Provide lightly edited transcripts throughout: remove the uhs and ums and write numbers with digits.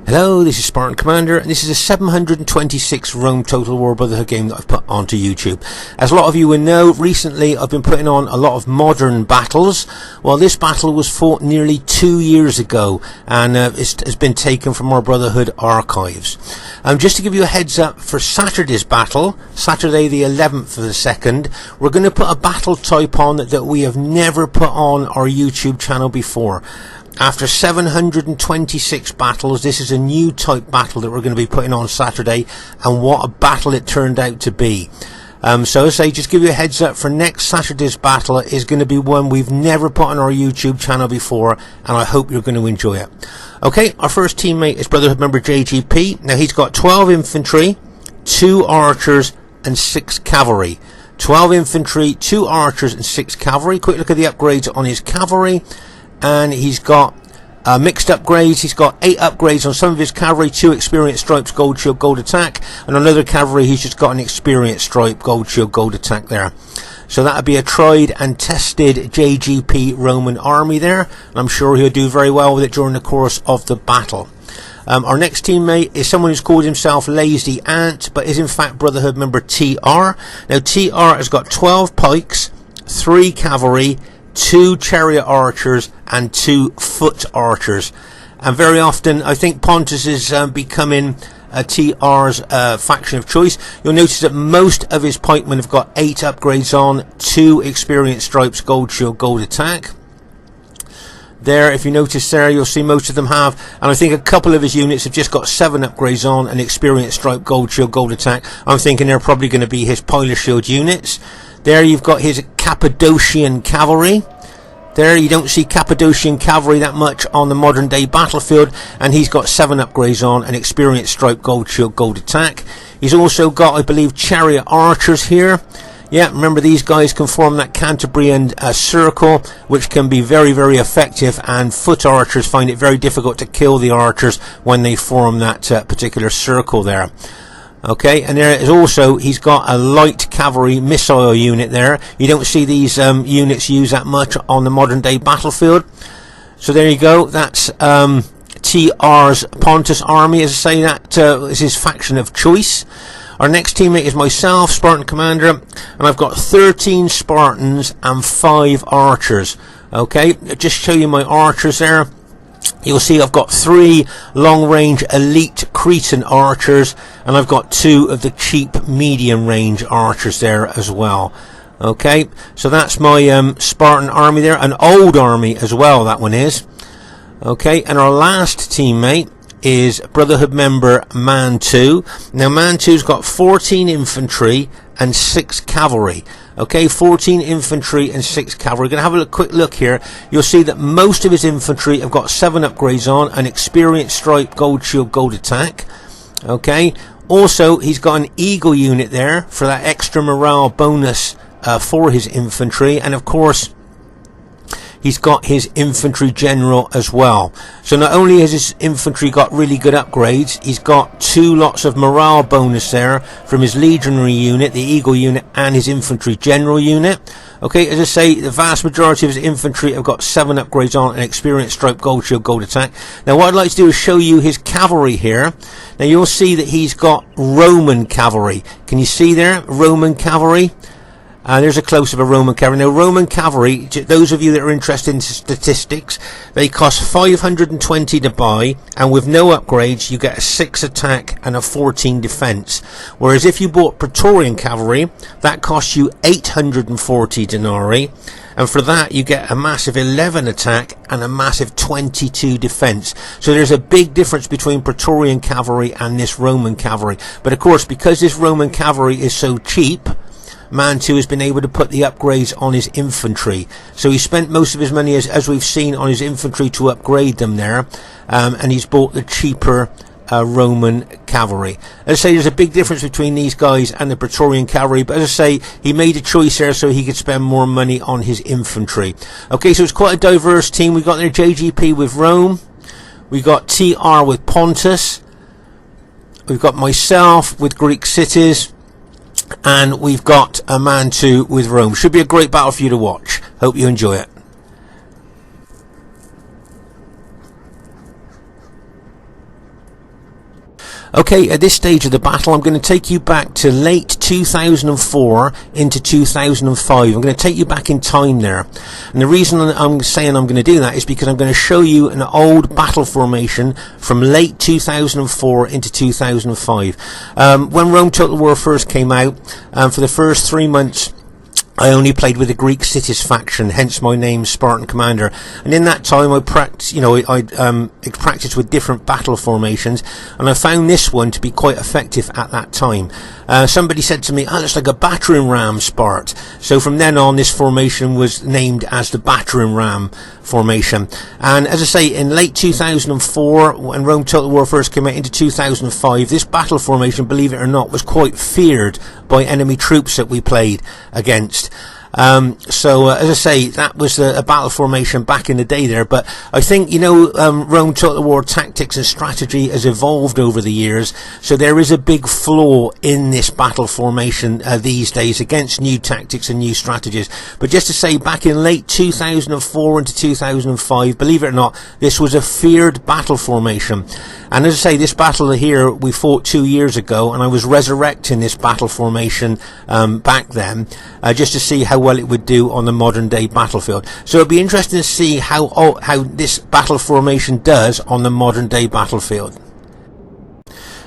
Hello, this is Spartan Commander, and this is a 726 Rome Total War Brotherhood game that I've put onto YouTube. As a lot of you will know, recently I've been putting on a lot of modern battles. Well, this battle was fought nearly 2 years ago, and it's been taken from our Brotherhood archives. Just to give you a heads up, for Saturday's battle, Saturday the 11th of the 2nd, we're going to put a battle type on that we have never put on our YouTube channel before. After 726 battles, this is a new type battle that we're going to be putting on Saturday, and what a battle it turned out to be. So as I say, just give you a heads up, for next Saturday's battle is going to be one we've never put on our YouTube channel before, and I hope you're going to enjoy it. Okay, our first teammate is Brotherhood member JGP. Now he's got 12 infantry, 2 archers and 6 cavalry. 12 infantry, 2 archers and 6 cavalry. Quick look at the upgrades on his cavalry. And he's got mixed upgrades. He's got 8 upgrades on some of his cavalry, 2 experience stripes, gold shield, gold attack, and on another cavalry he's just got an experience stripe, gold shield, gold attack there. So that would be a tried and tested JGP Roman army there, and I'm sure he'll do very well with it during the course of the battle. Our next teammate is someone who's called himself Lazy Ant, but is in fact Brotherhood member TR. Now TR has got 12 pikes, 3 cavalry, 2 chariot archers and 2 foot archers, and very often I think Pontus is becoming TR's faction of choice. You'll notice that most of his pikemen have got 8 upgrades on, 2 experience stripes, gold shield, gold attack. There, if you notice there, you'll see most of them have, and I think a couple of his units have just got 7 upgrades on, and experience stripe, gold shield, gold attack. I'm thinking they're probably going to be his pilot shield units. There you've got his Cappadocian cavalry. There you don't see Cappadocian cavalry that much on the modern day battlefield, and he's got 7 upgrades on, an experience stripe, gold shield, gold attack. He's also got, I believe, chariot archers here. Yeah, remember these guys can form that Cantabrian circle, which can be very, very effective, and foot archers find it very difficult to kill the archers when they form that particular circle there. Okay, and there is also, he's got a light cavalry missile unit there. You don't see these units used that much on the modern day battlefield. So there you go, that's TR's Pontus army. As I say, that is his faction of choice. Our next teammate is myself, Spartan Commander, and I've got 13 Spartans and 5 archers. Okay, just show you my archers there. You'll see I've got 3 long-range elite Cretan archers, and I've got 2 of the cheap medium-range archers there as well. Okay, so that's my Spartan army there, an old army as well, that one is. Okay, and our last teammate is Brotherhood member Mantu. Now Mantu's got 14 infantry and 6 cavalry. Okay, 14 infantry and 6 cavalry. We're going to have a quick look here. You'll see that most of his infantry have got 7 upgrades on, an experience stripe, gold shield, gold attack. Okay, also he's got an eagle unit there for that extra morale bonus for his infantry, and of course he's got his infantry general as well. So not only has his infantry got really good upgrades, he's got 2 lots of morale bonus there from his legionary unit, the eagle unit, and his infantry general unit. Okay, as I say, the vast majority of his infantry have got 7 upgrades on, an experience stripe, gold shield, gold attack. Now what I'd like to do is show you his cavalry here. Now you'll see that he's got Roman cavalry. Can you see there, Roman cavalry? There's a close of a Roman cavalry. Now Roman cavalry, those of you that are interested in statistics, they cost 520 to buy, and with no upgrades you get a 6 attack and a 14 defense. Whereas if you bought Praetorian cavalry, that costs you 840 denarii, and for that you get a massive 11 attack and a massive 22 defense. So there's a big difference between Praetorian cavalry and this Roman cavalry. But of course, because this Roman cavalry is so cheap, Mantu has been able to put the upgrades on his infantry. So he spent most of his money, as we've seen, on his infantry to upgrade them there, and he's bought the cheaper Roman cavalry. As I say, there's a big difference between these guys and the Praetorian cavalry, but as I say, he made a choice there so he could spend more money on his infantry. Okay, so it's quite a diverse team. We've got their JGP with Rome, we've got TR with Pontus, we've got myself with Greek cities, and we've got a Mantu with Rome. Should be a great battle for you to watch. Hope you enjoy it. Okay, at this stage of the battle, I'm going to take you back to late 2004 into 2005. I'm going to take you back in time there. And the reason I'm saying I'm going to do that is because I'm going to show you an old battle formation from late 2004 into 2005. When Rome Total War first came out, for the first 3 months, I only played with the Greek cities faction, hence my name, Spartan Commander. And in that time, I practiced, I practiced with different battle formations, and I found this one to be quite effective at that time. Somebody said to me, "Oh, it's like a Battering Ram, Spart." So from then on, this formation was named as the Battering Ram formation. And as I say, in late 2004, when Rome Total War first came out, into 2005, this battle formation, believe it or not, was quite feared by enemy troops that we played against. As I say, that was a battle formation back in the day there, but I think, Rome Total War tactics and strategy has evolved over the years, so there is a big flaw in this battle formation these days against new tactics and new strategies. But just to say, back in late 2004 into 2005, believe it or not, this was a feared battle formation. And as I say, this battle here we fought 2 years ago, and I was resurrecting this battle formation back then, just to see how well it would do on the modern day battlefield. So it'd be interesting to see how this battle formation does on the modern day battlefield.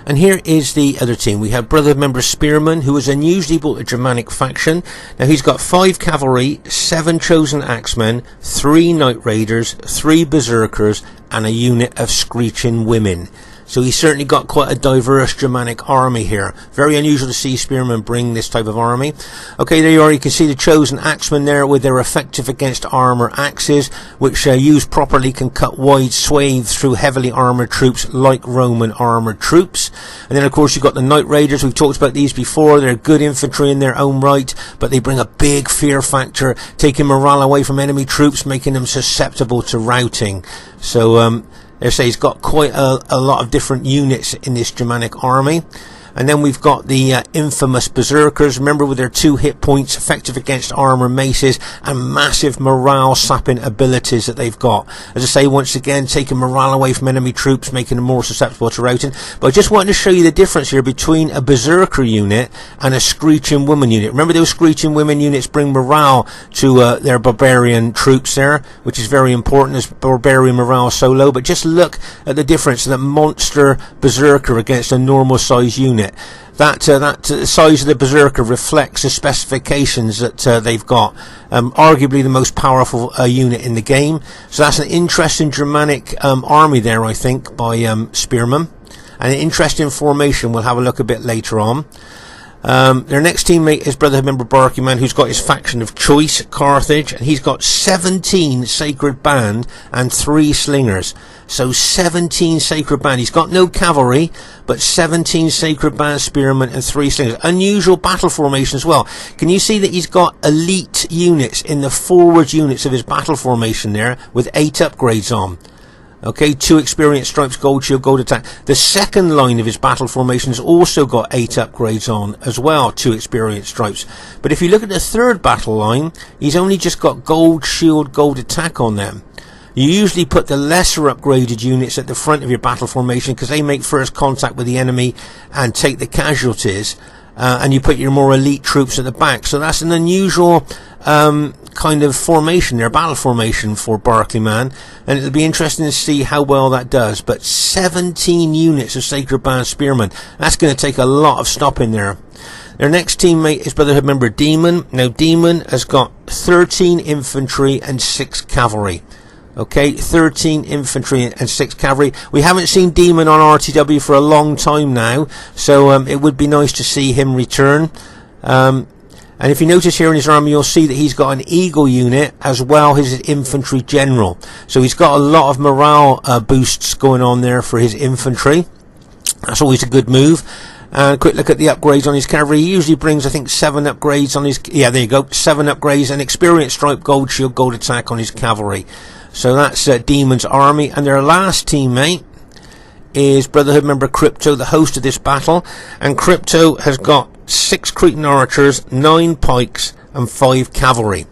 And here is the other team. We have brother member Spearman, who is unusually built a Germanic faction. Now he's got 5 cavalry, 7 chosen axemen, 3 knight raiders, 3 berserkers, and a unit of screeching women. So he's certainly got quite a diverse Germanic army here. Very unusual to see Spearmen bring this type of army. Okay, there you are. You can see the chosen axemen there with their effective against armour axes, which used properly can cut wide swathes through heavily armoured troops like Roman armoured troops. And then of course you've got the Knight Raiders. We've talked about these before. They're good infantry in their own right, but they bring a big fear factor, taking morale away from enemy troops, making them susceptible to routing. So they say he's got quite a lot of different units in this Germanic army. And then we've got the infamous berserkers, remember, with their 2 hit points, effective against armor maces, and massive morale sapping abilities that they've got. As I say, once again, taking morale away from enemy troops, making them more susceptible to routing. But I just wanted to show you the difference here between a berserker unit and a screeching woman unit. Remember, those screeching women units bring morale to their barbarian troops there, which is very important as barbarian morale so low. But just look at the difference of that monster berserker against a normal size unit. That size of the berserker reflects the specifications that they've got. Arguably the most powerful unit in the game. So that's an interesting Germanic army there, I think, by Spearman. And an interesting formation we'll have a look a bit later on. Their next teammate is brother member Barclayman, who's got his faction of choice, Carthage, and he's got 17 sacred band and 3 slingers. So 17 sacred band. He's got no cavalry, but 17 sacred band spearmen and 3 slingers. Unusual battle formation as well. Can you see that he's got elite units in the forward units of his battle formation there with 8 upgrades on? Okay, 2 experience stripes, gold shield, gold attack. The second line of his battle formation has also got 8 upgrades on as well, 2 experience stripes. But if you look at the third battle line, he's only just got gold shield, gold attack on them. You usually put the lesser upgraded units at the front of your battle formation because they make first contact with the enemy and take the casualties. And you put your more elite troops at the back. So that's an unusual kind of formation there, battle formation for Barclayman, and it'll be interesting to see how well that does. But 17 units of Sacred Band Spearmen, that's going to take a lot of stopping there. Their next teammate is Brotherhood member Demon. Now Demon has got 13 infantry and 6 cavalry. Okay, 13 infantry and 6 cavalry. We haven't seen Demon on RTW for a long time now, so it would be nice to see him return. And if you notice here in his army, you'll see that he's got an eagle unit as well as his infantry general. So he's got a lot of morale boosts going on there for his infantry. That's always a good move. And a quick look at the upgrades on his cavalry. He usually brings, I think, 7 upgrades on his... Yeah, there you go. 7 upgrades and experience stripe, gold shield, gold attack on his cavalry. So that's Demon's army. And their last teammate is Brotherhood member Crypto, the host of this battle. And Crypto has got 6 Cretan archers, 9 pikes, and 5 cavalry.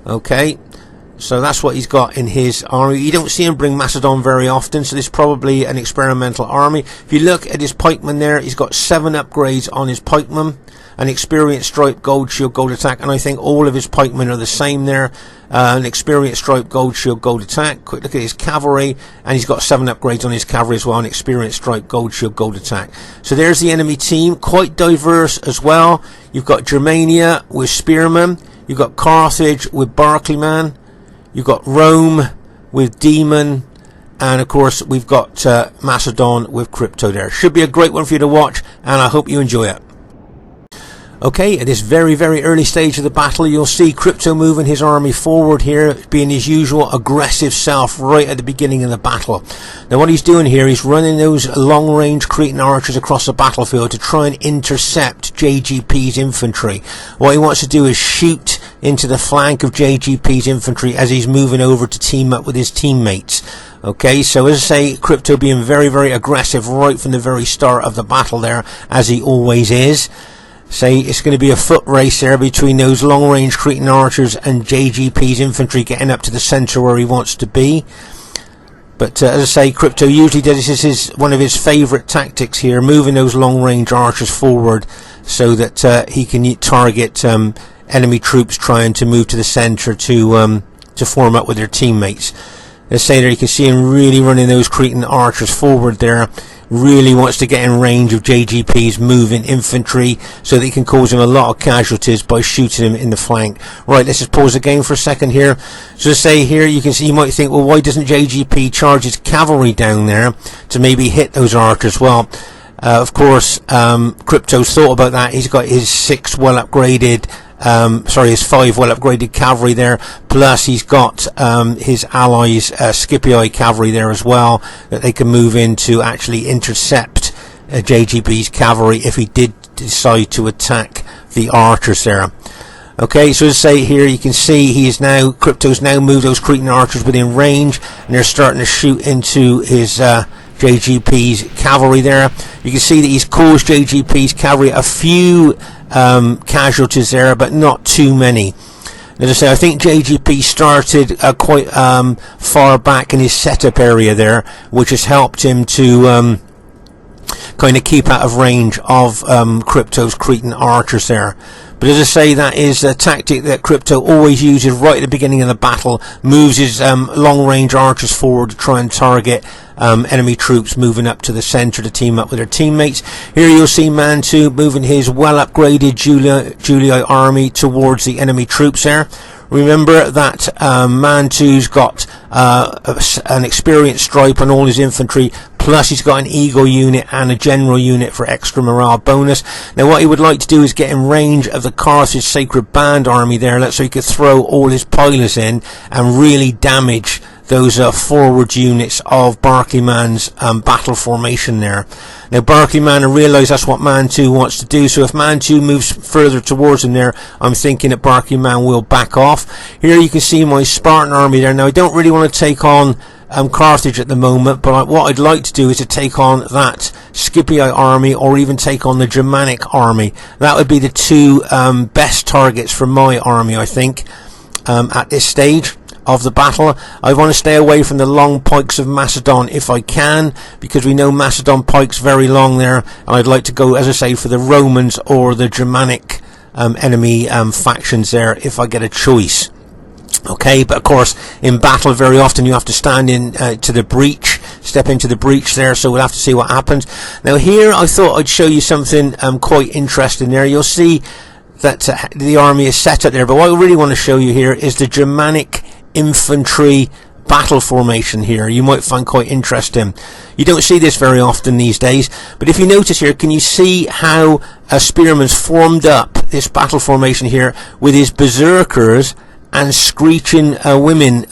Okay. So that's what he's got in his army. You don't see him bring Macedon very often, so this is probably an experimental army. If you look at his pikeman there, he's got 7 upgrades on his pikeman. An experienced stripe, gold shield, gold attack, and I think all of his pikemen are the same there. An experienced stripe, gold shield, gold attack. Quick look at his cavalry, and he's got 7 upgrades on his cavalry as well. An experienced stripe, gold shield, gold attack. So there's the enemy team, quite diverse as well. You've got Germania with spearmen. You've got Carthage with Barclayman. You've got Rome with demon. And of course we've got Macedon with crypto there. Should be a great one for you to watch, and I hope you enjoy it. Okay, at this very, very early stage of the battle, you'll see Crypto moving his army forward here, being his usual aggressive self right at the beginning of the battle. Now what he's doing here, he's running those long-range Cretan archers across the battlefield to try and intercept JGP's infantry. What he wants to do is shoot into the flank of JGP's infantry as he's moving over to team up with his teammates. Okay, so as I say, Crypto being very, very aggressive right from the very start of the battle there, as he always is. Say it's going to be a foot race there between those long-range Cretan archers and JGP's infantry getting up to the centre where he wants to be. But as I say, Crypto usually does this is one of his favourite tactics here, moving those long-range archers forward so that he can target enemy troops trying to move to the centre to form up with their teammates. As I say there, you can see him really running those Cretan archers forward there. Really wants to get in range of JGP's moving infantry so that he can cause him a lot of casualties by shooting him in the flank. Right, let's just pause the game for a second here. So to say here, you can see, you might think, well, why doesn't JGP charge his cavalry down there to maybe hit those archers? Well, of course, Crypto's thought about that. He's got his 5 well upgraded cavalry there, plus he's got his allies Scipii cavalry there as well, that they can move in to actually intercept JGP's cavalry if he did decide to attack the archers there. Okay, so as I say here, you can see Crypto's now moved those Cretan archers within range, and they're starting to shoot into his JGP's cavalry there. You can see that he's caused JGP's cavalry a few casualties there, but not too many. As I say, I think JGP started quite far back in his setup area there, which has helped him to kind of keep out of range of Crypto's Cretan archers there. But as I say, that is a tactic that Crypto always uses right at the beginning of the battle, moves his long-range archers forward to try and target enemy troops moving up to the centre to team up with their teammates. Here you'll see Mantu moving his well-upgraded Julii army towards the enemy troops there. Remember that Mantu's got an experienced stripe on all his infantry, plus he's got an eagle unit and a general unit for extra morale bonus. Now what he would like to do is get in range of the Carthage Sacred Band army there, so he could throw all his pilers in and really damage those forward units of Barclayman's battle formation there. Now Barclayman realised that's what Mantu wants to do, so if Mantu moves further towards him there, I'm thinking that Barclayman will back off. Here you can see my Spartan army there. Now I don't really want to take on Carthage at the moment, but what I'd like to do is to take on that Scipii army, or even take on the Germanic army. That would be the two best targets for my army, I think, at this stage of the battle. I want to stay away from the long pikes of Macedon if I can, because we know Macedon pikes very long there, and I'd like to go, as I say, for the Romans or the Germanic enemy factions there if I get a choice. Okay, but of course in battle very often you have to stand in to the breach, step into the breach there, so we'll have to see what happens. Now here I thought I'd show you something quite interesting there. You'll see that the army is set up there, but what I really want to show you here is the Germanic infantry battle formation here. You might find quite interesting. You don't see this very often these days, but if you notice here, can you see how a spearman's formed up this battle formation here with his berserkers and screeching women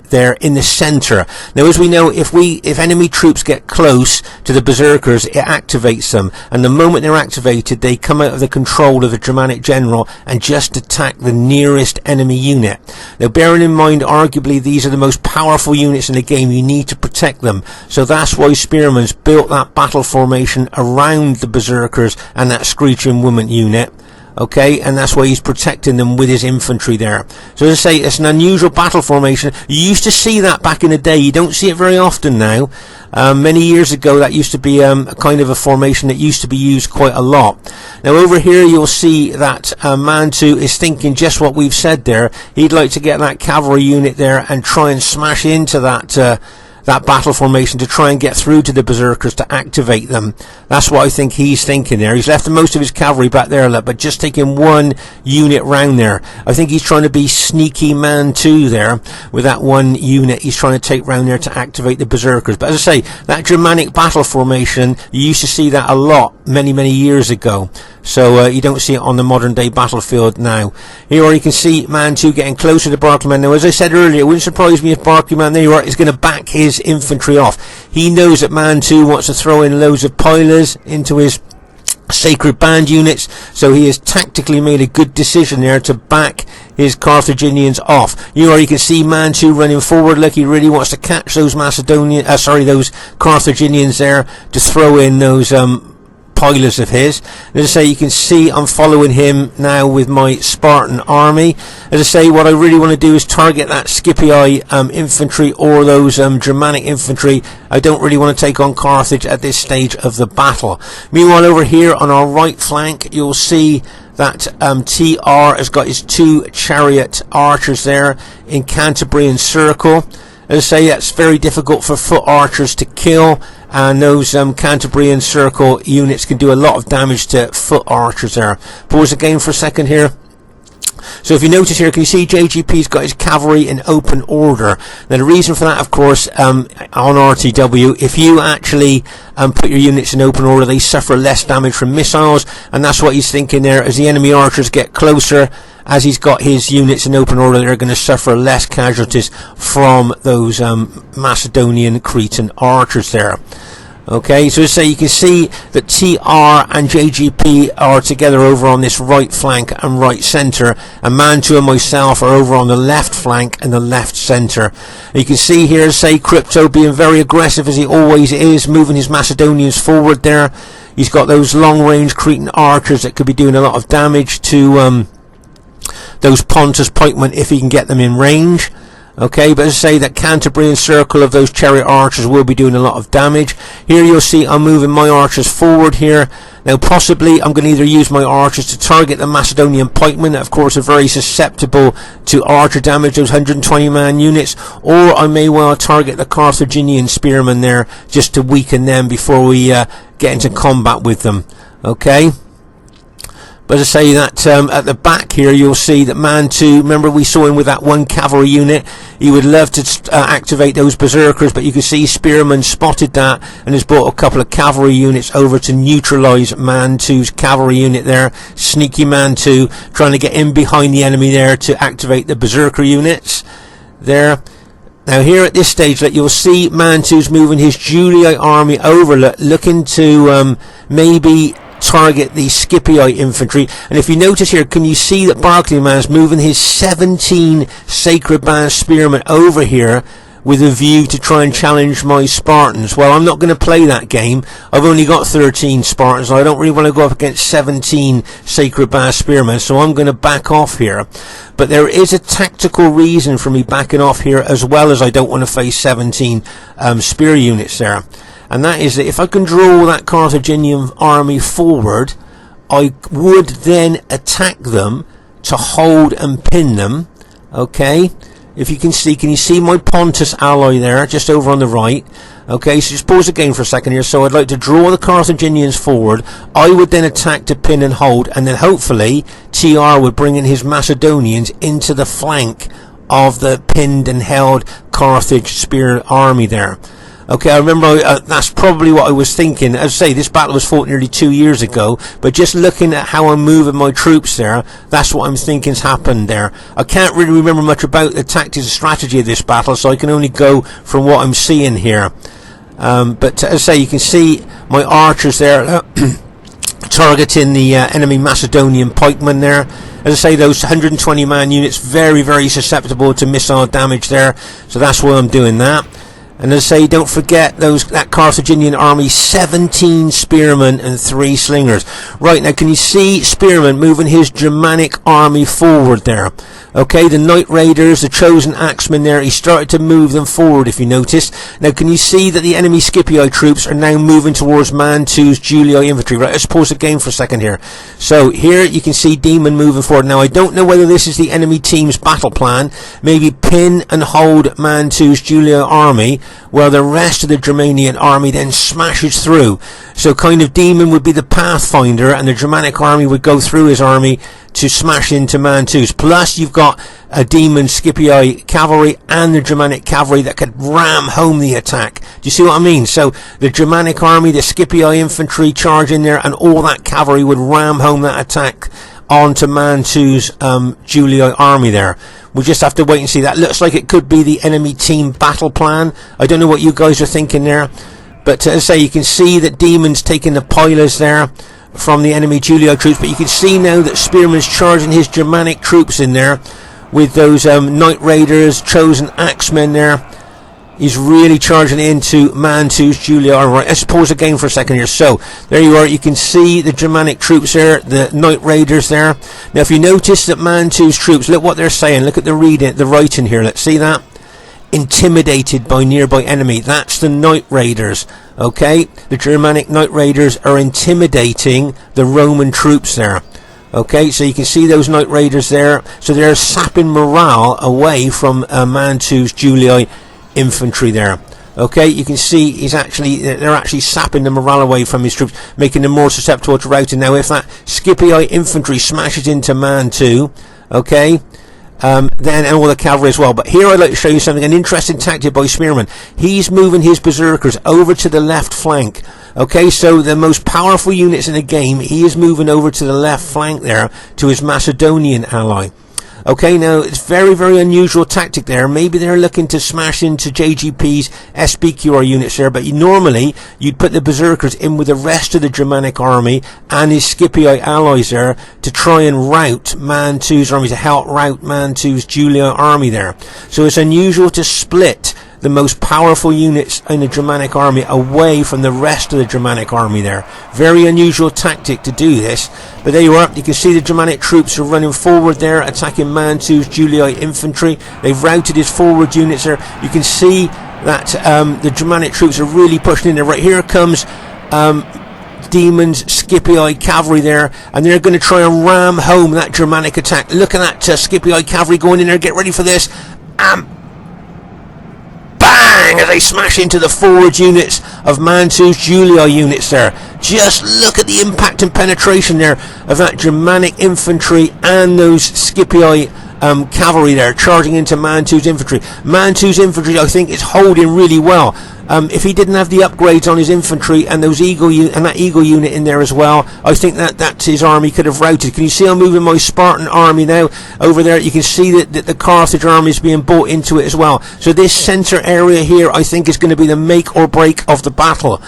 there in the centre. Now, as we know, if enemy troops get close to the berserkers, it activates them, and the moment they're activated, they come out of the control of the Germanic general and just attack the nearest enemy unit. Now, bearing in mind, arguably these are the most powerful units in the game. You need to protect them, so that's why Spearman's built that battle formation around the berserkers and that screeching woman unit. Okay, and that's why he's protecting them with his infantry there. So as I say, it's an unusual battle formation. You used to see that back in the day. You don't see it very often now. Many years ago, that used to be a kind of a formation that used to be used quite a lot. Now over here, you'll see that Mantu is thinking just what we've said there. He'd like to get that cavalry unit there and try and smash into that battle formation to try and get through to the berserkers to activate them. That's what I think he's thinking there. He's left most of his cavalry back there, but just taking one unit round there. I think he's trying to be sneaky Mantu there with that one unit he's trying to take round there to activate the berserkers. But as I say, that Germanic battle formation, you used to see that a lot many years ago. So you don't see it on the modern day battlefield now. Here you can see Mantu getting closer to Barclayman. Now, as I said earlier, it wouldn't surprise me if Barclayman, there you are, is going to back his infantry off. He knows that Mantu wants to throw in loads of pilers into his sacred band units, so he has tactically made a good decision there to back his Carthaginians off. You can see Mantu running forward like he really wants to catch those those Carthaginians there to throw in those pilers of his. As I say, you can see I'm following him now with my Spartan army. As I say, what I really want to do is target that Scipii infantry or those Germanic infantry. I don't really want to take on Carthage at this stage of the battle. Meanwhile, over here on our right flank, you'll see that TR has got his 2 chariot archers there in Cantabrian circle. As I say, it's very difficult for foot archers to kill, and those Cantabrian circle units can do a lot of damage to foot archers there. Pause the game for a second here. So if you notice here, can you see JGP's got his cavalry in open order? Now the reason for that, of course, on RTW, if you actually put your units in open order, they suffer less damage from missiles, and that's what he's thinking there. As the enemy archers get closer, as he's got his units in open order, they're going to suffer less casualties from those Macedonian Cretan archers there. Okay, so say you can see that TR and JGP are together over on this right flank and right centre, and Mantu and myself are over on the left flank and the left centre. You can see here, say, Crypto being very aggressive as he always is, moving his Macedonians forward there. He's got those long range Cretan archers that could be doing a lot of damage to those Pontus pikemen if he can get them in range. Okay, but as I say, that Cantabrian circle of those chariot archers will be doing a lot of damage. Here you'll see I'm moving my archers forward here. Now possibly I'm going to either use my archers to target the Macedonian pikemen that of course are very susceptible to archer damage, those 120 man units, or I may well target the Carthaginian spearmen there just to weaken them before we get into combat with them. Okay. But as I say, that at the back here you'll see that Mantu, remember we saw him with that one cavalry unit. He would love to activate those berserkers, but you can see Spearman spotted that and has brought a couple of cavalry units over to neutralise Mantu's cavalry unit there. Sneaky Mantu trying to get in behind the enemy there to activate the berserker units there. Now here at this stage, you'll see Mantu's moving his Julii army over, looking to maybe target the Scipii infantry. And if you notice here, can you see that Barclayman is moving his 17 sacred band spearmen over here with a view to try and challenge my Spartans? Well, I'm not going to play that game. I've only got 13 Spartans, and I don't really want to go up against 17 sacred band spearmen, so I'm going to back off here. But there is a tactical reason for me backing off here, as well as I don't want to face 17 spear units there. And that is that if I can draw that Carthaginian army forward, I would then attack them to hold and pin them. Okay, if you can you see my Pontus ally there, just over on the right. Okay, so just pause the game for a second here. So I'd like to draw the Carthaginians forward. I would then attack to pin and hold, and then hopefully TR would bring in his Macedonians into the flank of the pinned and held Carthage spear army there. Okay, I remember that's probably what I was thinking. As I say, this battle was fought nearly 2 years ago, but just looking at how I'm moving my troops there, that's what I'm thinking's happened there. I can't really remember much about the tactics and strategy of this battle, so I can only go from what I'm seeing here. But as I say, you can see my archers there targeting the enemy Macedonian pikemen there. As I say, those 120 man units very susceptible to missile damage there, so that's why I'm doing that. And as I say, don't forget that Carthaginian army, 17 spearmen and 3 slingers. Right, now can you see Spearman moving his Germanic army forward there? Okay, the Knight Raiders, the chosen axemen there, he started to move them forward, if you noticed. Now can you see that the enemy Scipii troops are now moving towards Mantu's Julii infantry? Right, let's pause the game for a second here. So here you can see Demon moving forward. Now I don't know whether this is the enemy team's battle plan. Maybe pin and hold Mantu's Julii army, while the rest of the Germanian army then smashes through. So kind of Demon would be the pathfinder, and the Germanic army would go through his army to smash into Mantu's. Plus you've got a Demon Scipii cavalry and the Germanic cavalry that could ram home the attack. Do you see what I mean? So the Germanic army, the Scipii infantry charge in there, and all that cavalry would ram home that attack onto Mantu's Julii army there. We'll just have to wait and see. That looks like it could be the enemy team battle plan. I don't know what you guys are thinking there, but as I say, you can see that Demon's taking the pilers there from the enemy Julii troops, but you can see now that Spearman's charging his Germanic troops in there with those Knight Raiders, chosen axemen there. He's really charging into Mantu's Julii. Right, let's pause the game for a second here. So there you are. You can see the Germanic troops there, the Knight Raiders there. Now, if you notice that Mantu's troops, look what they're saying. Look at the writing here. Let's see that. Intimidated by nearby enemy. That's the Knight Raiders. Okay, the Germanic Knight Raiders are intimidating the Roman troops there. Okay, so you can see those Knight Raiders there. So they're sapping morale away from Mantu's Julii infantry there. Okay, you can see they're actually sapping the morale away from his troops, making them more susceptible to routing. Now if that Scipii infantry smashes into Mantu, okay, then and all the cavalry as well. But here I'd like to show you something, an interesting tactic by Spearman. He's moving his berserkers over to the left flank. Okay, so the most powerful units in the game, he is moving over to the left flank there to his Macedonian ally. Okay, now it's very, very unusual tactic there. Maybe they're looking to smash into JGP's SBQR units there, but normally you'd put the berserkers in with the rest of the Germanic army and his Scipii allies there to try and rout Mantu's army, to help rout Mantu's Julii army there. So it's unusual to split the most powerful units in the Germanic army away from the rest of the Germanic army there. Very unusual tactic to do this, but there you are. You can see the Germanic troops are running forward there, attacking Mantu's Julii infantry. They've routed his forward units there. You can see that the Germanic troops are really pushing in there. Right, here comes Demon's Scipii cavalry there, and they're going to try and ram home that Germanic attack. Look at that Scipii cavalry going in there. Get ready for this. Bang! As they smash into the forward units of Mantu's Julii units there. Just look at the impact and penetration there of that Germanic infantry and those Scipii cavalry there charging into Mantu's infantry. Mantu's infantry, I think, is holding really well. If he didn't have the upgrades on his infantry and those that eagle unit in there as well, I think that his army could have routed. Can you see I'm moving my Spartan army now over there? You can see that the Carthage army is being brought into it as well. So this centre area here, I think, is going to be the make or break of the battle.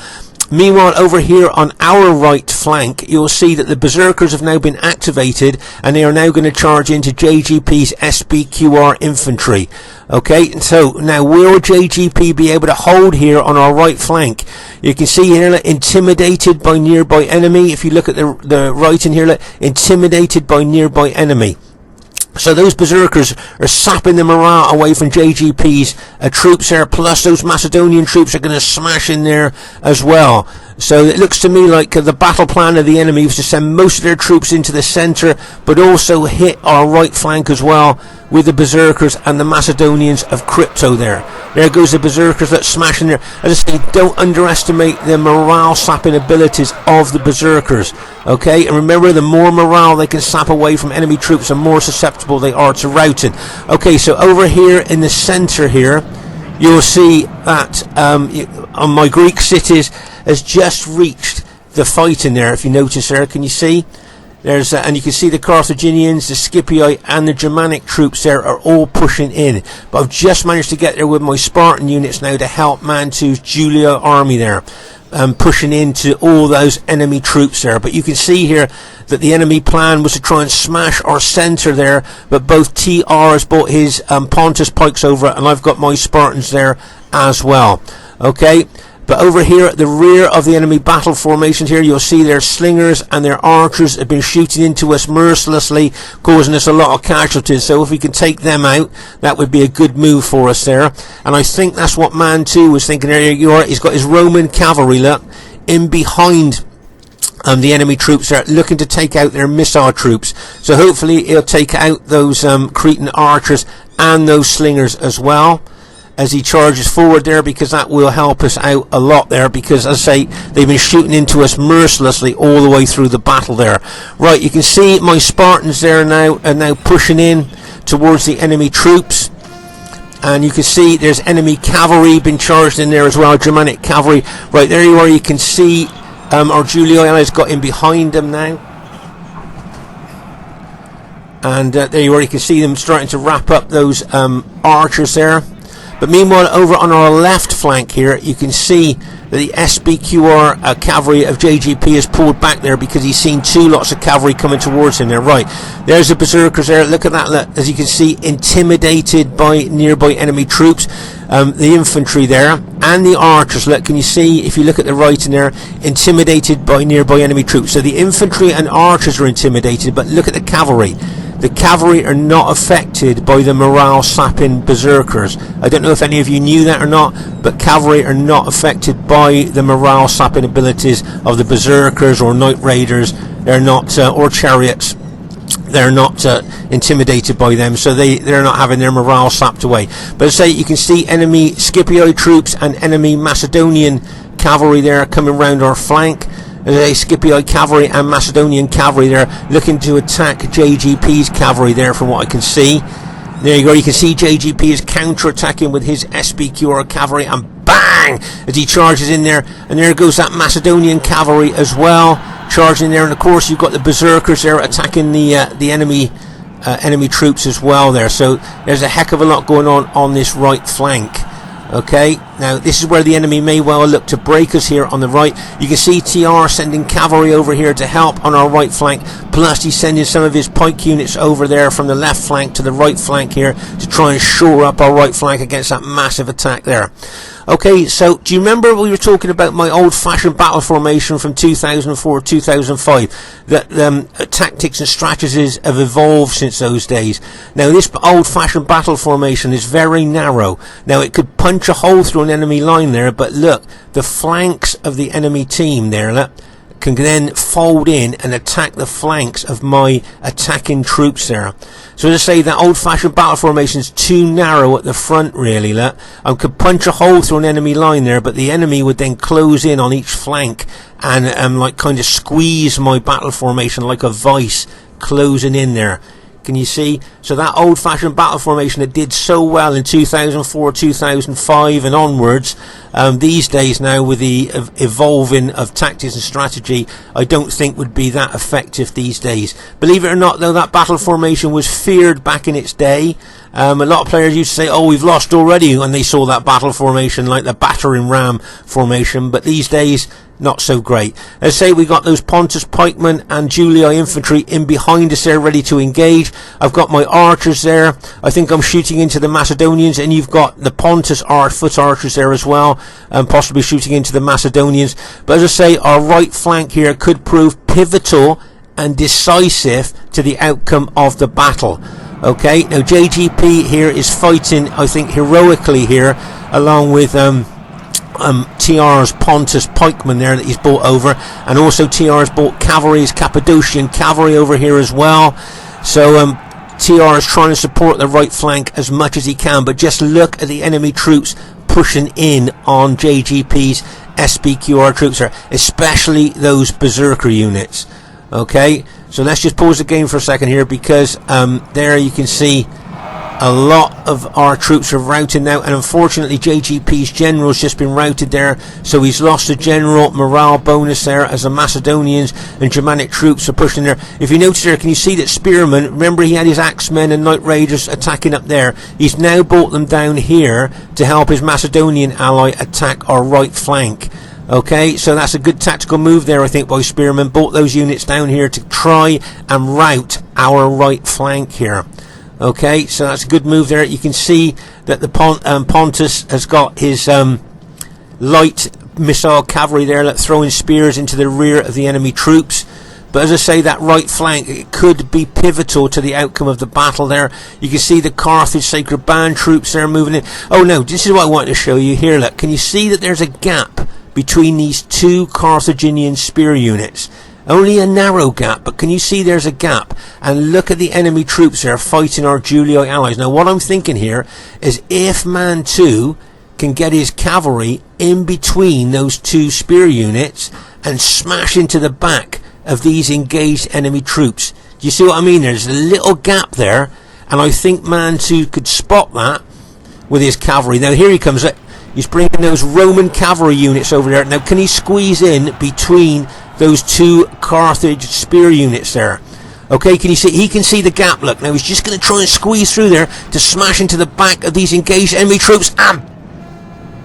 Meanwhile, over here on our right flank, you'll see that the berserkers have now been activated, and they are now going to charge into JGP's SBQR infantry. Okay, so now will JGP be able to hold here on our right flank? You can see here, intimidated by nearby enemy. If you look at the writing here, intimidated by nearby enemy. So those berserkers are sapping the morale away from JGP's troops there, plus those Macedonian troops are going to smash in there as well. So it looks to me like the battle plan of the enemy was to send most of their troops into the centre, but also hit our right flank as well with the berserkers and the Macedonians of Crypto there. There goes the berserkers that smash in there. As I say, don't underestimate the morale sapping abilities of the berserkers. Okay, and remember, the more morale they can sap away from enemy troops, the more susceptible they are to routing. Okay, so over here in the centre here, you'll see that on my Greek cities has just reached the fight in there. If you notice there, can you see? There's and you can see the Carthaginians, the Scipii and the Germanic troops there are all pushing in. But I've just managed to get there with my Spartan units now to help Mantu's Julii army there. pushing into all those enemy troops there. But you can see here that the enemy plan was to try and smash our centre there, but both TR has brought his Pontus pikes over, and I've got my Spartans there as well. Okay, but over here at the rear of the enemy battle formations here, you'll see their slingers and their archers have been shooting into us mercilessly, causing us a lot of casualties. So if we can take them out, that would be a good move for us there. And I think that's what Mantu was thinking there. He's got his Roman cavalry, look, in behind the enemy troops are looking to take out their missile troops. So hopefully he'll take out those Cretan archers and those slingers as well as he charges forward there, because that will help us out a lot there, because as I say, they've been shooting into us mercilessly all the way through the battle there. Right, you can see my Spartans there now are now pushing in towards the enemy troops, and you can see there's enemy cavalry been charged in there as well, Germanic cavalry. Right, there you are, you can see our Julii has got in behind them now, and there you are, you can see them starting to wrap up those archers there. But meanwhile, over on our left flank here, you can see that the SBQR cavalry of JGP has pulled back there because he's seen two lots of cavalry coming towards him there. Right, there's the berserkers there. Look at that, look, as you can see, intimidated by nearby enemy troops. The infantry there and the archers, look, can you see, if you look at the right in there, intimidated by nearby enemy troops. So the infantry and archers are intimidated, but look at the cavalry. The cavalry are not affected by the morale sapping berserkers. I don't know if any of you knew that or not, but cavalry are not affected by the morale sapping abilities of the berserkers or knight raiders. They're not, or chariots. They're not intimidated by them, so they're not having their morale sapped away. But as I say, you can see enemy Scipii troops and enemy Macedonian cavalry there coming round our flank. There's a Scipii cavalry and Macedonian cavalry there looking to attack JGP's cavalry there, from what I can see. There you go, you can see JGP is counter-attacking with his SBQR cavalry, and bang, as he charges in there, and there goes that Macedonian cavalry as well, charging there. And of course you've got the berserkers there attacking the enemy troops as well there. So there's a heck of a lot going on this right flank. Okay, now this is where the enemy may well look to break us here on the right. You can see TR sending cavalry over here to help on our right flank, plus he's sending some of his pike units over there from the left flank to the right flank here to try and shore up our right flank against that massive attack there. Okay, so do you remember we were talking about my old-fashioned battle formation from 2004-2005? That tactics and strategies have evolved since those days. Now, this old-fashioned battle formation is very narrow. Now, it could punch a hole through an enemy line there, but look, the flanks of the enemy team there, look, can then fold in and attack the flanks of my attacking troops there. So as I say, that old-fashioned battle formation is too narrow at the front, really. Look, I could punch a hole through an enemy line there, but the enemy would then close in on each flank and like kind of squeeze my battle formation like a vice, closing in there. Can you see? So that old-fashioned battle formation that did so well in 2004, 2005 and onwards, these days now with the evolving of tactics and strategy, I don't think would be that effective these days. Believe it or not, though, that battle formation was feared back in its day. A lot of players used to say, oh, we've lost already, when they saw that battle formation, like the Battering Ram formation, but these days, not so great. As I say, we got those Pontus pikemen and Julii infantry in behind us there, ready to engage. I've got my archers there. I think I'm shooting into the Macedonians, and you've got the Pontus foot archers there as well, and possibly shooting into the Macedonians. But as I say, our right flank here could prove pivotal and decisive to the outcome of the battle. Okay, now JGP here is fighting, I think, heroically here, along with TR's Pontus pikemen there that he's brought over, and also TR's brought cavalry's Cappadocian cavalry over here as well. So TR is trying to support the right flank as much as he can, but just look at the enemy troops pushing in on JGP's SBQR troops there, especially those berserker units. Okay, so let's just pause the game for a second here, because there you can see a lot of our troops are routed now, and unfortunately JGP's general's just been routed there, so he's lost a general morale bonus there as the Macedonians and Germanic troops are pushing there. If you notice there, can you see that Spearman, remember he had his axemen and knight raiders attacking up there, he's now brought them down here to help his Macedonian ally attack our right flank. Okay, so that's a good tactical move there, I think, by Spearman. Brought those units down here to try and rout our right flank here. Okay, so that's a good move there. You can see that the Pontus has got his light missile cavalry there, like, throwing spears into the rear of the enemy troops. But as I say, that right flank, it could be pivotal to the outcome of the battle there. You can see the Carthage Sacred Band troops there moving in. Oh no, this is what I wanted to show you here. Look, can you see that there's a gap between these two Carthaginian spear units? Only a narrow gap, but can you see there's a gap? And look at the enemy troops there fighting our Julii allies. Now what I'm thinking here is, if Mantu can get his cavalry in between those two spear units and smash into the back of these engaged enemy troops. Do you see what I mean? There's a little gap there, and I think Mantu could spot that with his cavalry. Now here he comes. He's bringing those Roman cavalry units over there. Now can he squeeze in between those two Carthage spear units there? Okay, can you see? He can see the gap. Look, now he's just going to try and squeeze through there to smash into the back of these engaged enemy troops, and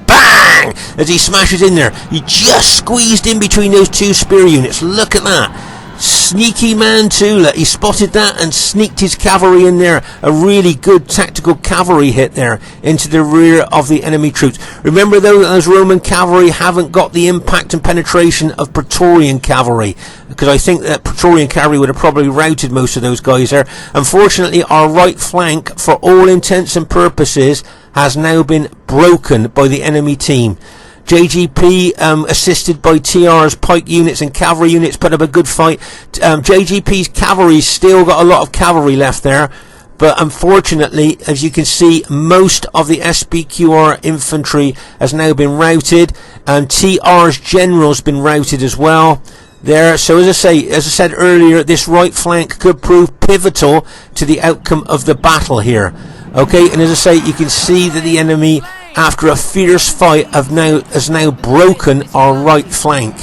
bang! As he smashes in there, he just squeezed in between those two spear units. Look at that. Sneaky Mantu. He spotted that and sneaked his cavalry in there. A really good tactical cavalry hit there into the rear of the enemy troops. Remember though, that those Roman cavalry haven't got the impact and penetration of Praetorian cavalry, because I think that Praetorian cavalry would have probably routed most of those guys there. Unfortunately, our right flank, for all intents and purposes, has now been broken by the enemy team. JGP, assisted by TR's pike units and cavalry units, put up a good fight. JGP's cavalry's still got a lot of cavalry left there, but unfortunately, as you can see, most of the SBQR infantry has now been routed, and TR's general's been routed as well there. So as I said earlier, this right flank could prove pivotal to the outcome of the battle here. Okay, and as I say, you can see that the enemy, after a fierce fight, has now broken our right flank.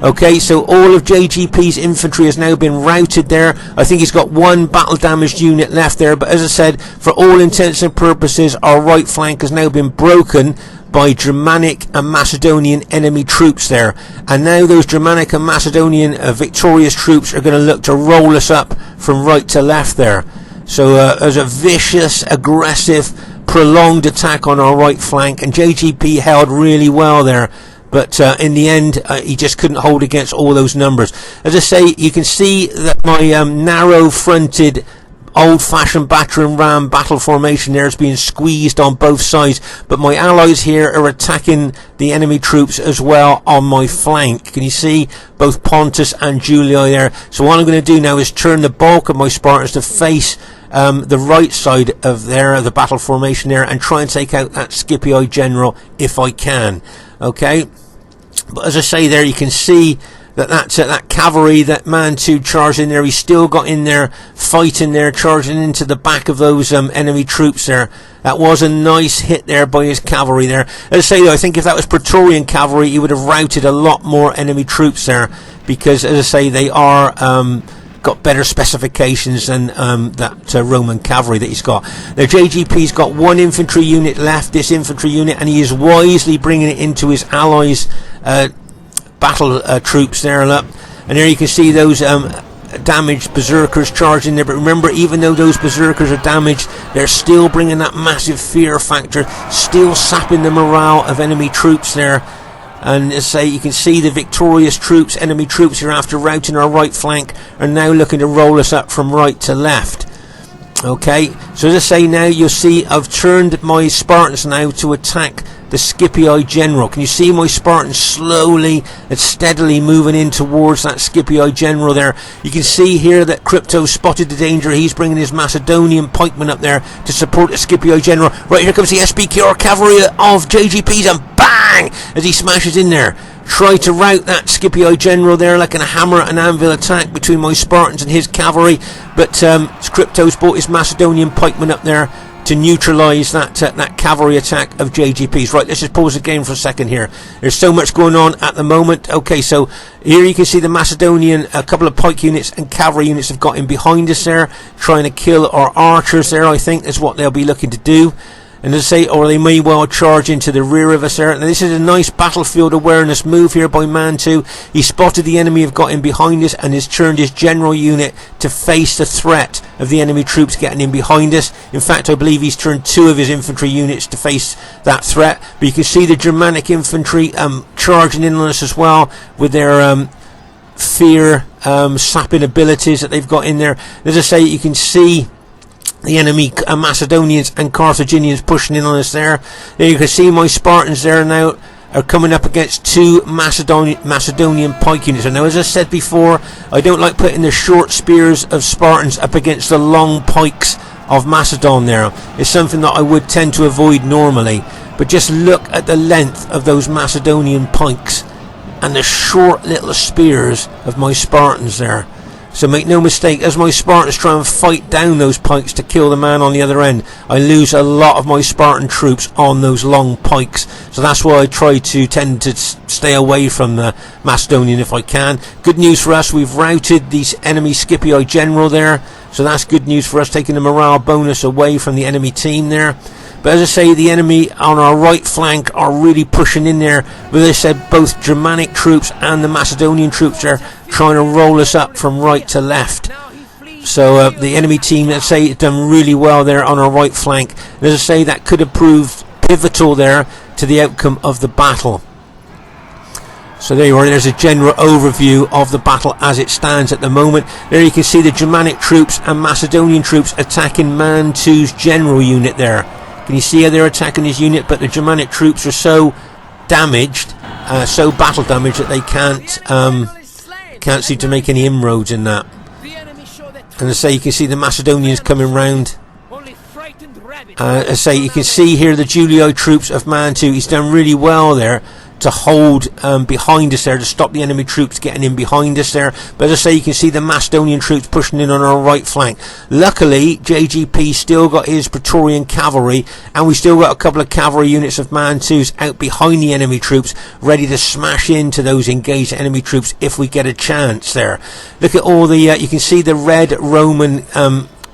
Okay, so all of JGP's infantry has now been routed there. I think he's got one battle damaged unit left there, but as I said, for all intents and purposes, our right flank has now been broken by Germanic and Macedonian enemy troops there. And now those Germanic and Macedonian victorious troops are going to look to roll us up from right to left there. So there's a vicious, aggressive, prolonged attack on our right flank, and JGP held really well there, but in the end he just couldn't hold against all those numbers. As I say, you can see that my narrow fronted old-fashioned battering ram battle formation there is being squeezed on both sides, but my allies here are attacking the enemy troops as well on my flank. Can you see both Pontus and Julii there? So what I'm going to do now is turn the bulk of my Spartans to face the right side of the battle formation there, and try and take out that Scipii general if I can. Okay, but as I say there, you can see that cavalry that Mantu charged in there, he's still got in there fighting there, charging into the back of those enemy troops there. That was a nice hit there by his cavalry there. As I say though, I think if that was Praetorian cavalry, he would have routed a lot more enemy troops there, because as I say, they are got better specifications than that Roman cavalry that he's got. Now JGP's got one infantry unit left, this infantry unit, and he is wisely bringing it into his allies' battle troops there. Look, and there you can see those damaged berserkers charging there. But remember, even though those berserkers are damaged, they're still bringing that massive fear factor, still sapping the morale of enemy troops there. And as I say, you can see the victorious troops, enemy troops here, after routing our right flank, are now looking to roll us up from right to left. Okay, so as I say, now you'll see I've turned my Spartans now to attack the Scipii general. Can you see my Spartans slowly and steadily moving in towards that Scipii general there? You can see here that Crypto spotted the danger. He's bringing his Macedonian pikemen up there to support the Scipii general. Right, here comes the SBQR cavalry of JGP's, and bang! As he smashes in there. Try to rout that Scipii general there like a hammer and anvil attack between my Spartans and his cavalry, but Crypto's brought his Macedonian pikemen up there to neutralise that cavalry attack of JGP's. Right, let's just pause the game for a second here. There's so much going on at the moment. Okay, so here you can see the Macedonian, a couple of pike units and cavalry units have got in behind us there, trying to kill our archers there. I think that's what they'll be looking to do. and as I say, or they may well charge into the rear of us there. Now this is a nice battlefield awareness move here by Mantu. He spotted the enemy have got in behind us and has turned his general unit to face the threat of the enemy troops getting in behind us. In fact, I believe he's turned 2 of his infantry units to face that threat. But you can see the Germanic infantry charging in on us as well with their fear sapping abilities that they've got in there. As I say, you can see the enemy Macedonians and Carthaginians pushing in on us there. There you can see my Spartans there now are coming up against 2 Macedonian pike units. And now, as I said before, I don't like putting the short spears of Spartans up against the long pikes of Macedon there. It's something that I would tend to avoid normally. But just look at the length of those Macedonian pikes and the short little spears of my Spartans there. So make no mistake, as my Spartans try and fight down those pikes to kill the man on the other end, I lose a lot of my Spartan troops on those long pikes. So that's why I try to tend to stay away from the Macedonian if I can. Good news for us, we've routed the enemy Scipii general there. So that's good news for us, taking the morale bonus away from the enemy team there. But as I say, the enemy on our right flank are really pushing in there. But as I said, both Germanic troops and the Macedonian troops are trying to roll us up from right to left. So the enemy team, let's say, has done really well there on our right flank. And as I say, that could have proved pivotal there to the outcome of the battle. So there you are, there's a general overview of the battle as it stands at the moment. There you can see the Germanic troops and Macedonian troops attacking Mantu's general unit there. Can you see how they're attacking his unit? But the Germanic troops are so damaged, so battle damaged, that they can't seem to make any inroads in that. And as I say, you can see the Macedonians coming round. As I say, you can see here the Julii troops of Mantu. He's done really well there to hold behind us there, to stop the enemy troops getting in behind us there. But as I say, you can see the Macedonian troops pushing in on our right flank. Luckily, JGP still got his Praetorian cavalry, and we still got a couple of cavalry units of Mantus out behind the enemy troops, ready to smash into those engaged enemy troops if we get a chance there. Look at all the, you can see the red Roman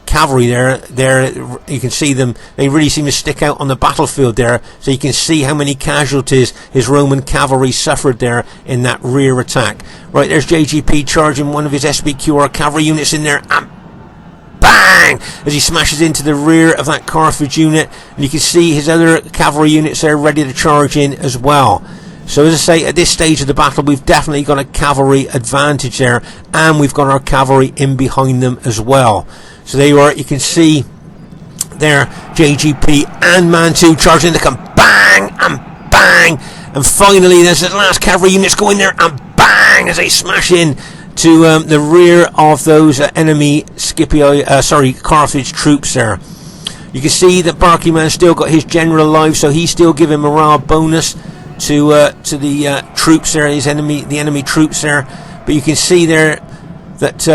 cavalry there you can see them. They really seem to stick out on the battlefield there, so you can see how many casualties his Roman cavalry suffered there in that rear attack. Right, there's JGP charging one of his SBQR cavalry units in there, and bang, as he smashes into the rear of that Carthage unit. And you can see his other cavalry units there ready to charge in as well. So as I say, at this stage of the battle, we've definitely got a cavalry advantage there, and we've got our cavalry in behind them as well. So there you are, you can see there JGP and Mantu charging. They come bang and bang, and finally there's the last cavalry units go in there and bang as they smash in to the rear of those enemy Carthage troops there. You can see that Barclayman still got his general alive, so he's still giving morale bonus to the troops there, the enemy troops there. But you can see there that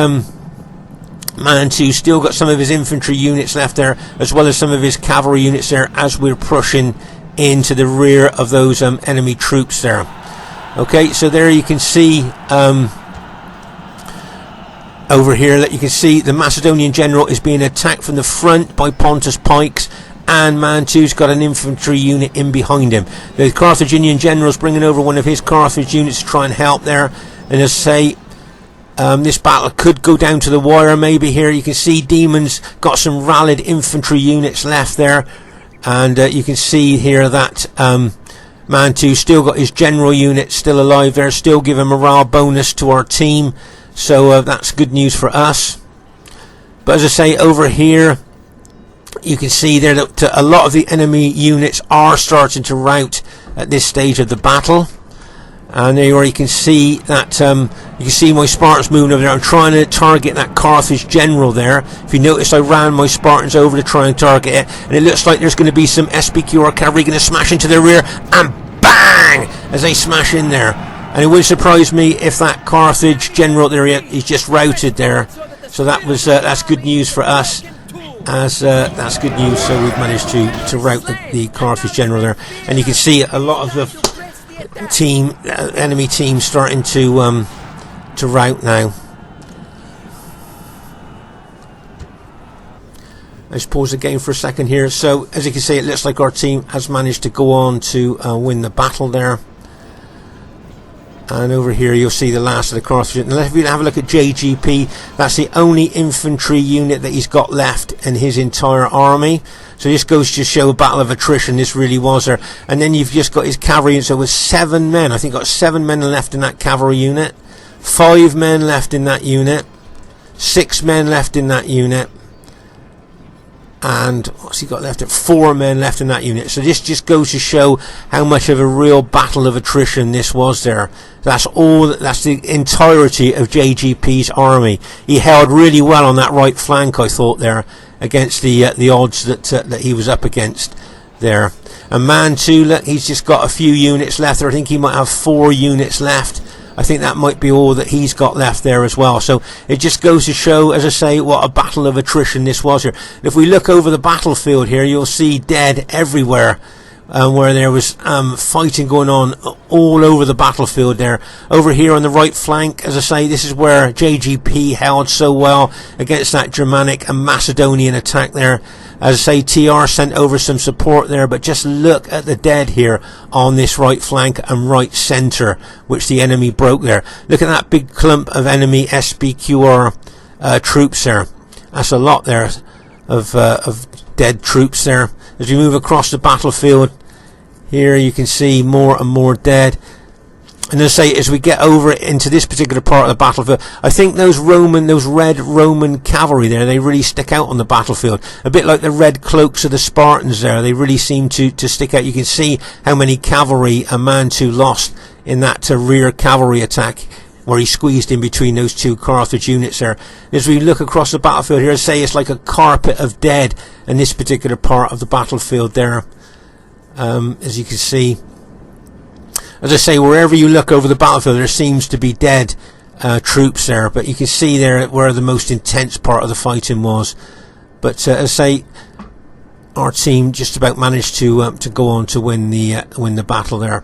Mantu still got some of his infantry units left there, as well as some of his cavalry units there, as we're pushing into the rear of those enemy troops there. Okay, so there you can see over here that you can see the Macedonian general is being attacked from the front by Pontus pikes, and Mantu's got an infantry unit in behind him. The Carthaginian general's bringing over one of his Carthage units to try and help there. And as I say, this battle could go down to the wire maybe here. You can see Demons got some rallied infantry units left there, and you can see here that Mantu still got his general unit still alive there, still giving morale bonus to our team. So that's good news for us. But as I say, over here you can see there that a lot of the enemy units are starting to rout at this stage of the battle. And there you can see that you can see my Spartans moving over there. I'm trying to target that Carthage general there. If you notice, I ran my Spartans over to try and target it, and it looks like there's going to be some SBQR cavalry going to smash into their rear, and bang as they smash in there. And it wouldn't surprise me if that Carthage general there is just routed there. So that was that's good news for us. As that's good news. So we've managed to rout the Carthage general there, and you can see a lot of the enemy team starting to rout now. Let's pause the game for a second here. So as you can see, it looks like our team has managed to go on to win the battle there. And over here you'll see the last of the Carthage. Now if we have a look at JGP, that's the only infantry unit that he's got left in his entire army. So this goes to show a battle of attrition. This really was there. And then you've just got his cavalry. So with 7 men, I think got 7 men left in that cavalry unit, 5 men left in that unit, 6 men left in that unit, and what's he got left? 4 men left in that unit. So this just goes to show how much of a real battle of attrition this was there. That's the entirety of JGP's army. He held really well on that right flank, I thought, there against the odds that he was up against there. And Mantu, look, he's just got a few units left there. I think he might have 4 units left. I think that might be all that he's got left there as well. So it just goes to show, as I say, what a battle of attrition this was here. If we look over the battlefield here, you'll see dead everywhere, where there was fighting going on all over the battlefield there. Over here on the right flank, as I say, this is where JGP held so well against that Germanic and Macedonian attack there. As I say, TR sent over some support there, but just look at the dead here on this right flank and right centre, which the enemy broke there. Look at that big clump of enemy SBQR troops there. That's a lot there of dead troops there. As we move across the battlefield, here you can see more and more dead. And as I say, as we get over into this particular part of the battlefield, I think those red Roman cavalry there, they really stick out on the battlefield. A bit like the red cloaks of the Spartans there, they really seem to stick out. You can see how many cavalry a Mantu lost in that rear cavalry attack, where he squeezed in between those 2 Carthage units there. As we look across the battlefield here, I say it's like a carpet of dead in this particular part of the battlefield there. As you can see, as I say, wherever you look over the battlefield, there seems to be dead troops there, but you can see there where the most intense part of the fighting was. But as I say, our team just about managed to go on to win the battle there.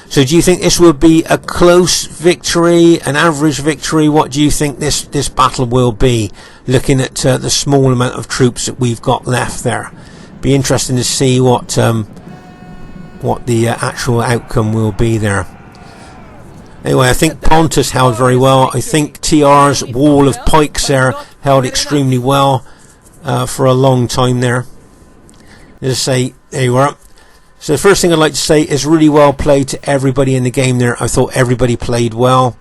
So do you think this will be a close victory, an average victory? What do you think this battle will be, looking at the small amount of troops that we've got left there? Be interesting to see what the actual outcome will be there. Anyway, I think Pontus held very well. I think TR's wall of pikes there held extremely well for a long time there. As I say, there you are. So the first thing I'd like to say is really well played to everybody in the game there. I thought everybody played well.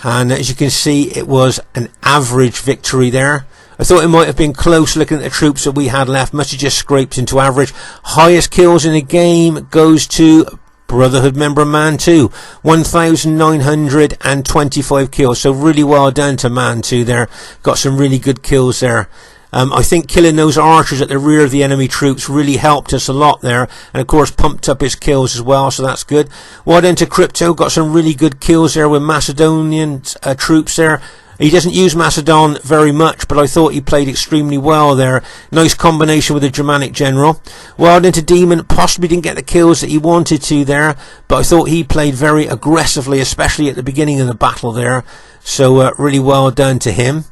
And as you can see, it was an average victory there. I thought it might have been close looking at the troops that we had left. Must have just scraped into average. Highest kills in the game goes to Brotherhood member Mantu. 1,925 kills. So really well done to Mantu there. Got some really good kills there. I think killing those archers at the rear of the enemy troops really helped us a lot there, and of course pumped up his kills as well, so that's good. Well done to Crypto, got some really good kills there with Macedonian troops there. He doesn't use Macedon very much, but I thought he played extremely well there. Nice combination with the Germanic general. Well done to Demon, possibly didn't get the kills that he wanted to there, but I thought he played very aggressively, especially at the beginning of the battle there, so really well done to him.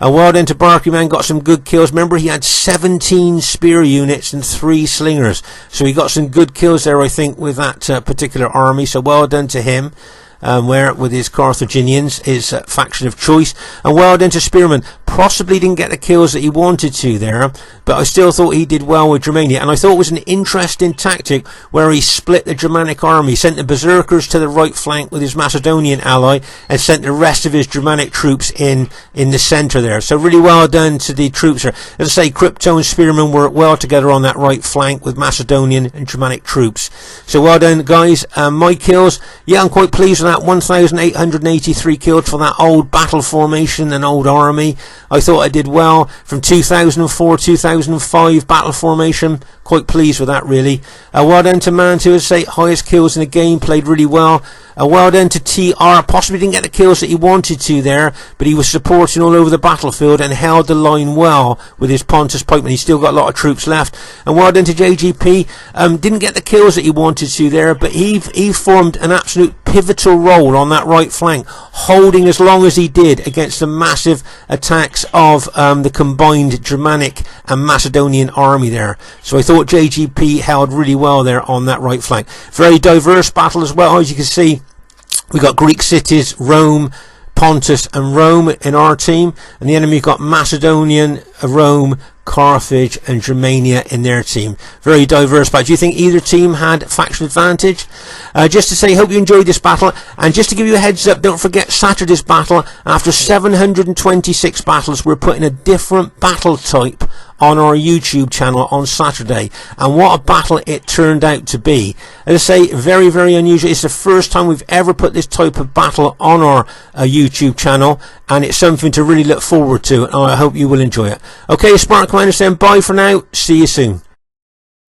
Well done to Barclayman, got some good kills. Remember, he had 17 spear units and 3 slingers. So he got some good kills there, I think, with that particular army. So well done to him. Where with his Carthaginians, his faction of choice. And well done to Spearman. Possibly didn't get the kills that he wanted to there, but I still thought he did well with Germania. And I thought it was an interesting tactic where he split the Germanic army, sent the Berserkers to the right flank with his Macedonian ally, and sent the rest of his Germanic troops in the centre there. So really well done to the troops there. As I say, Crypto and Spearman worked well together on that right flank with Macedonian and Germanic troops. So well done, guys. My kills, yeah, I'm quite pleased with that. 1,883 killed for that old battle formation and old army. I thought I did well from 2004-2005 battle formation. Quite pleased with that, really. Well done to Mantu, as I say, highest kills in the game, played really well. Well done to TR. Possibly didn't get the kills that he wanted to there, but he was supporting all over the battlefield and held the line well with his Pontus pikemen. He's still got a lot of troops left. And well done to JGP. Didn't get the kills that he wanted to there, but he formed an absolute pivotal role on that right flank, holding as long as he did against the massive attacks of the combined Germanic and Macedonian army there. So I thought JGP held really well there on that right flank. Very diverse battle as well. As you can see, we got Greek cities, Rome, Pontus and Rome in our team, and the enemy got Macedonian, Rome, Carthage and Germania in their team. Very diverse battle. Do you think either team had faction advantage? Just to say, hope you enjoyed this battle, and just to give you a heads up, don't forget Saturday's battle. After 726 battles, we're putting a different battle type on our YouTube channel on Saturday, and what a battle it turned out to be. As I say, very, very unusual. It's the first time we've ever put this type of battle on our YouTube channel, and it's something to really look forward to, and I hope you will enjoy it. Okay, Spartan Commander saying bye for now. See you soon.